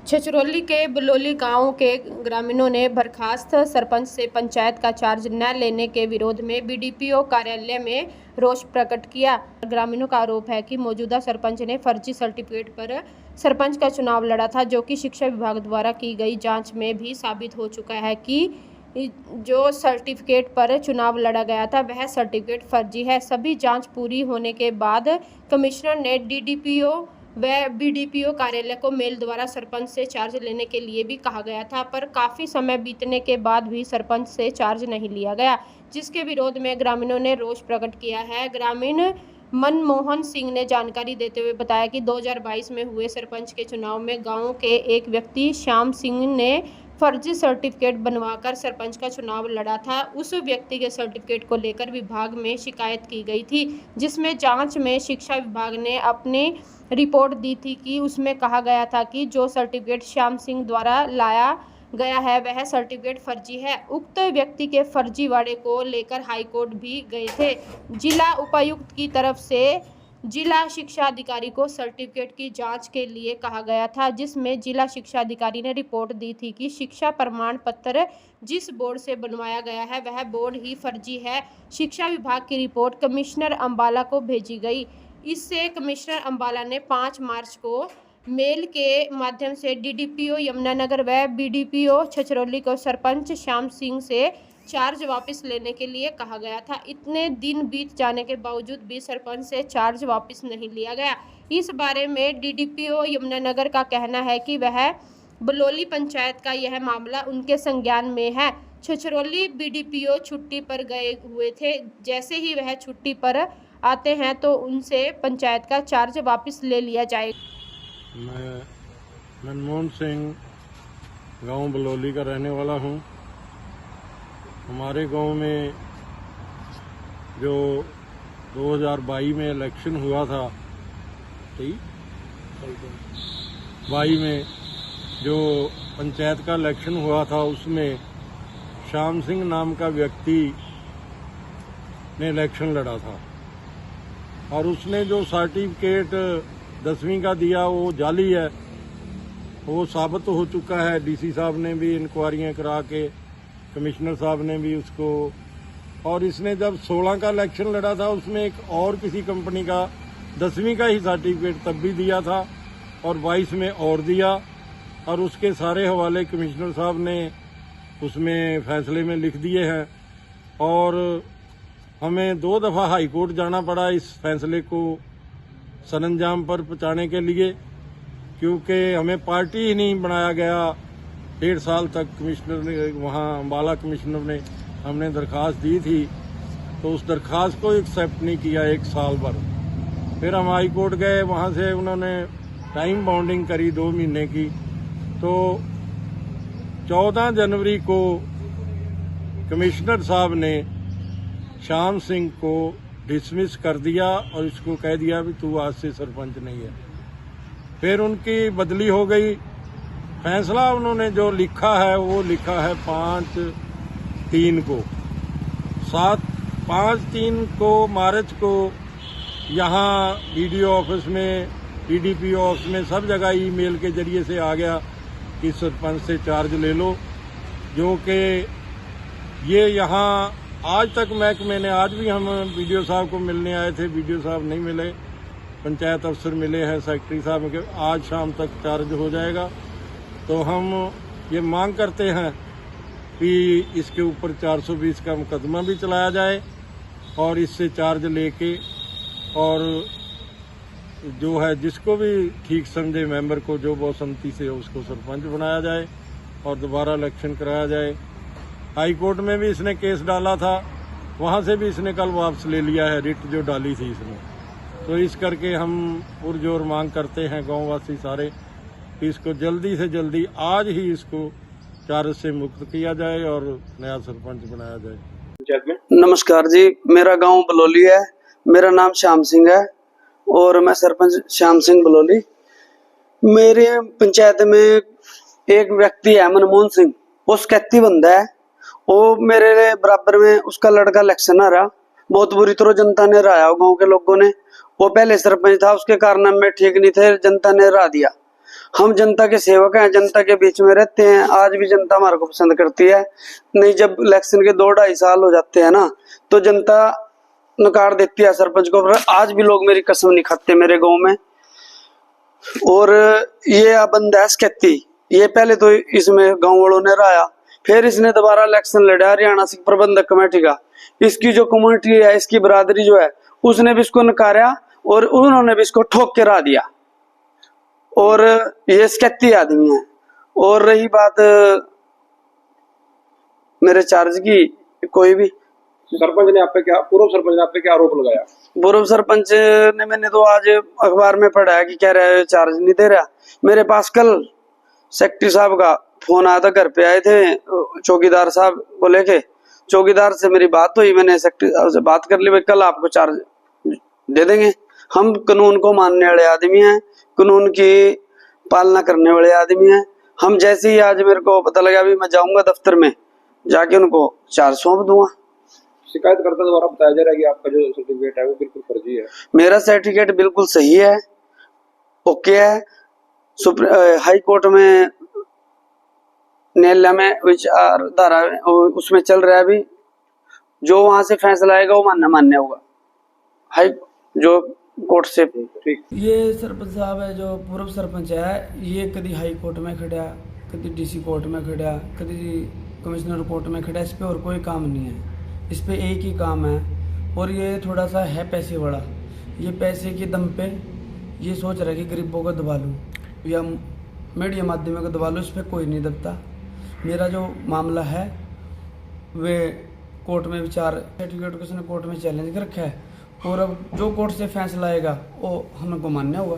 छछरौली के बलौली गांव के ग्रामीणों ने बर्खास्त सरपंच से पंचायत का चार्ज न लेने के विरोध में बीडीपीओ कार्यालय में रोष प्रकट किया। ग्रामीणों का आरोप है कि मौजूदा सरपंच ने फर्जी सर्टिफिकेट पर सरपंच का चुनाव लड़ा था, जो कि शिक्षा विभाग द्वारा की गई जांच में भी साबित हो चुका है कि जो सर्टिफिकेट पर चुनाव लड़ा गया था वह सर्टिफिकेट फर्जी है। सभी जांच पूरी होने के बाद कमिश्नर ने डीडीपीओ व बीडीपीओ कार्यालय को मेल द्वारा सरपंच से चार्ज लेने के लिए भी कहा गया था, पर काफ़ी समय बीतने के बाद भी सरपंच से चार्ज नहीं लिया गया, जिसके विरोध में ग्रामीणों ने रोष प्रकट किया है। ग्रामीण मनमोहन सिंह ने जानकारी देते हुए बताया कि 2022 में हुए सरपंच के चुनाव में गांव के एक व्यक्ति श्याम सिंह ने फर्जी सर्टिफिकेट बनवाकर सरपंच का चुनाव लड़ा था। उस व्यक्ति के सर्टिफिकेट को लेकर विभाग में शिकायत की गई थी, जिसमें जांच में शिक्षा विभाग ने अपनी रिपोर्ट दी थी कि उसमें कहा गया था कि जो सर्टिफिकेट श्याम सिंह द्वारा लाया गया है वह सर्टिफिकेट फर्जी है। उक्त व्यक्ति के फर्जीवाड़े को लेकर हाईकोर्ट भी गए थे। जिला उपायुक्त की तरफ से जिला शिक्षा अधिकारी को सर्टिफिकेट की जांच के लिए कहा गया था, जिसमें जिला शिक्षा अधिकारी ने रिपोर्ट दी थी कि शिक्षा प्रमाण पत्र जिस बोर्ड से बनवाया गया है वह बोर्ड ही फर्जी है। शिक्षा विभाग की रिपोर्ट कमिश्नर अंबाला को भेजी गई। इससे कमिश्नर अंबाला ने 5 मार्च को मेल के माध्यम से डीडीपीओ यमुनानगर व बीडीपीओ छछरौली को सरपंच श्याम सिंह से चार्ज वापस लेने के लिए कहा गया था। इतने दिन बीत जाने के बावजूद भी सरपंच से चार्ज वापस नहीं लिया गया। इस बारे में डीडीपीओ यमुनानगर का कहना है कि वह बलौली पंचायत का यह मामला उनके संज्ञान में है। छछरौली बीडीपीओ छुट्टी पर गए हुए थे। जैसे ही वह छुट्टी पर आते हैं तो उनसे पंचायत का चार्ज वापस ले लिया जाएगा। मैं मनमोहन सिंह गांव बलौली का रहने वाला हूं। हमारे गांव में जो 2022 में इलेक्शन हुआ था, 22 में जो पंचायत का इलेक्शन हुआ था, उसमें श्याम सिंह नाम का व्यक्ति ने इलेक्शन लड़ा था और उसने जो सर्टिफिकेट 10वीं का दिया वो जाली है। वो साबित हो चुका है। डीसी साहब ने भी इंक्वायरियां करा के, कमिश्नर साहब ने भी उसको, और इसने जब 16 का इलेक्शन लड़ा था उसमें एक और किसी कंपनी का 10वीं का ही सर्टिफिकेट तब भी दिया था और 22 में और दिया, और उसके सारे हवाले कमिश्नर साहब ने उसमें फैसले में लिख दिए हैं। और हमें 2 दफ़ा हाई कोर्ट जाना पड़ा इस फैसले को सरंजाम पर पहुंचाने के लिए, क्योंकि हमें पार्टी ही नहीं बनाया गया। 1.5 साल तक कमिश्नर ने, वहाँ अम्बाला कमिश्नर ने, हमने दरख्वास्त दी थी तो उस दरख्वास्त को एक्सेप्ट नहीं किया 1 साल भर। फिर हम हाई कोर्ट गए, वहाँ से उन्होंने टाइम बाउंडिंग करी 2 महीने की। तो 14 जनवरी को कमिश्नर साहब ने श्याम सिंह को डिसमिस कर दिया और इसको कह दिया भी तू आज से सरपंच नहीं है। फिर उनकी बदली हो गई। फैसला उन्होंने जो लिखा है वो लिखा है 5/3 को, 5/3 को मार्च को यहाँ बीडीओ ऑफिस में, डीडीपीओ ऑफिस में, सब जगह ईमेल के जरिए से आ गया कि सरपंच से चार्ज ले लो, जो कि ये यहाँ आज तक महकमे ने, आज भी हम बीडीओ साहब को मिलने आए थे, बीडीओ साहब नहीं मिले, पंचायत अफसर मिले हैं, सेक्रेटरी साहब के, आज शाम तक चार्ज हो जाएगा। तो हम ये मांग करते हैं कि इसके ऊपर 420 का मुकदमा भी चलाया जाए और इससे चार्ज लेके, और जो है जिसको भी ठीक समझे मेंबर को, जो बहुसम्मति से उसको सरपंच बनाया जाए और दोबारा इलेक्शन कराया जाए। हाई कोर्ट में भी इसने केस डाला था, वहाँ से भी इसने कल वापस ले लिया है, रिट जो डाली थी इसने। तो इस करके हम पुरजोर मांग करते हैं गांववासी सारे कि इसको जल्दी से जल्दी आज ही इसको चार्ज से मुक्त किया जाए और नया सरपंच बनाया जाए। नमस्कार जी, मेरा गांव बलौली है, मेरा नाम श्याम सिंह है और मैं सरपंच श्याम सिंह बलौली। मेरे पंचायत में एक व्यक्ति है मनमोहन सिंह, वो सकैती बंदा है। वो मेरे बराबर में उसका लड़का इलेक्शन आ रहा, बहुत बुरी तरह जनता ने राया गांव के लोगों ने। वो पहले सरपंच था, उसके कारनामे ठीक नहीं थे, जनता ने रा दिया। हम जनता के सेवक हैं, जनता के बीच में रहते हैं। आज भी जनता हमारे को पसंद करती है। नहीं, जब इलेक्शन के 2-2.5 साल हो जाते हैं ना, तो जनता नकार देती है सरपंच को। आज भी लोग मेरी कसम नहीं खाते मेरे गांव में। और ये बंदा है कहती, ये पहले तो इसमें गांव वालों ने राया, फिर इसने दोबारा इलेक्शन लड़ा हरियाणा सिख प्रबंधक कमेटी का। इसकी जो कम्युनिटी है, इसकी बरादरी जो है, उसने भी इसको नकारा और उन्होंने भी इसको ठोक के रा दिया। और ये स्कैती आदमी है। और रही बात मेरे चार्ज की, कोई भी सरपंच ने आप पे क्या, पूर्व सरपंच ने आप पे क्या आरोप लगाया? पूर्व सरपंच ने, मैंने तो आज अखबार में पढ़ा है कि कह रहा है चार्ज नहीं दे रहा। मेरे पास कल सेक्रेटरी साहब का फोन आया था, घर पे आए थे चौकीदार साहब को लेके। चौकीदार से मेरी बात हुई, मैंने सेक्रेटरी साहब से बात कर ली, भाई कल आपको चार्ज दे देंगे। हम कानून को मानने वाले आदमी हैं, कानून की पालना करने वाले आदमी हैं। हम जैसे ही आज मेरे को पता लगा, भी मैं जाऊंगा दफ्तर में, जाके उनको चार्ज सौंप दूंगा। शिकायतकर्ता द्वारा बताया जा रहा है कि आपका जो सर्टिफिकेट है वो बिल्कुल फर्जी है। मेरा सर्टिफिकेट बिल्कुल सही है, ओके है। हाई कोर्ट में, न्यायालय में विचारधारा उसमें चल रहा है अभी। जो वहां से फैसला आएगा वो मान्य होगा, हाई जो कोर्ट से। ठीक। ये सरपंच साहब है जो पूर्व सरपंच है, ये कभी हाई कोर्ट में खड़ा, कभी डीसी कोर्ट में खड़ा, कभी कमिश्नर कोर्ट में खड़ा। इस पे और कोई काम नहीं है, इस पे एक ही काम है। और ये थोड़ा सा है पैसे वाला। ये पैसे के दम पे ये सोच रहा है कि गरीबों को दबा लूँ या मीडिया माध्यमों को दबा लूँ। इस पर कोई नहीं दबता। मेरा जो मामला है वे कोर्ट में विचार, सर्टिफिकेट को उसने कोर्ट में चैलेंज कर रखा है। और अब जो कोर्ट से फैसला आएगा वो हमको मान्य होगा।